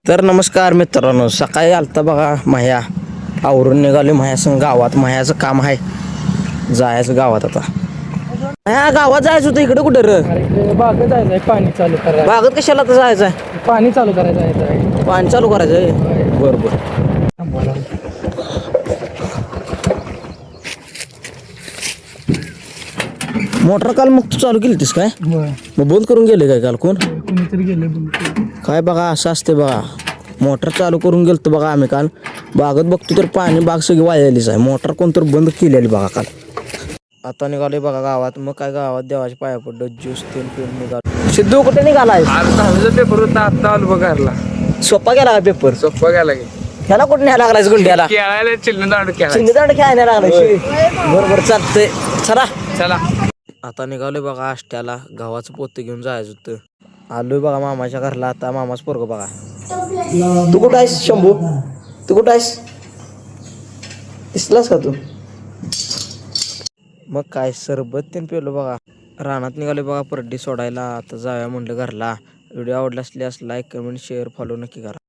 तर नमस्कार मित्रांनो, सकाळी आलता बघा माह्या आवरून निघाले माह्यासंग गावात. माह्याचं काम आहे जायचं गावात. आता ह्या गावात जायचं होतं, इकडे कुठं र बागत जायचंय, पाणी चालू करायचं. बागत कशाला तर जायचं आहे? पाणी चालू करायचं. पाणी चालू करायचं आहे. बरं बरं. मोटर काल मग तू चालू केली तीस काय? मग बंद करून गेले काय काल? कोणीतरी गेले. काय बघा असं असते बघा, मोटर चालू करून गेलतो बघा आम्ही काल. बागत बघतो तर पाणी बाग सगळी वाळलेलीच आहे. मोटर कोणतरी बंद केलेली बघा काल. आता निघाले बघा गावात. मग काय गावात देवाच्या पाया पडलं, ज्यूस तेल पिऊन निघालो. सिद्धू कुठे निघालाय? पेपर होता, आता आलो बघायला. सोपा गेला का पेपर? सोप्पा गेला की ह्याला कुठे न्यायला लागलाय गुंड्याला? खेळायला चिल्लदांड चिंगदांड खेळायला लागलाय. बरोबर चालतंय, चला. चला. आता निघालोय बघा आष्ट्याला. गव्हाचं पोतं घेऊन जायचं होतं. आलोय बघा मामाच्या घरला. आता मामाच पोरग बघा. तू कुठं आहेस शंभू? तू कुठं आहेस? दिसलास का तू? मग काय सरबत तेन पेलो बघा. रानात निघाले बघा परड्डी सोडायला. आता जाऊया म्हणलं घरला. व्हिडिओ आवडला असल्यास लाईक कमेंट शेअर फॉलो नक्की करा.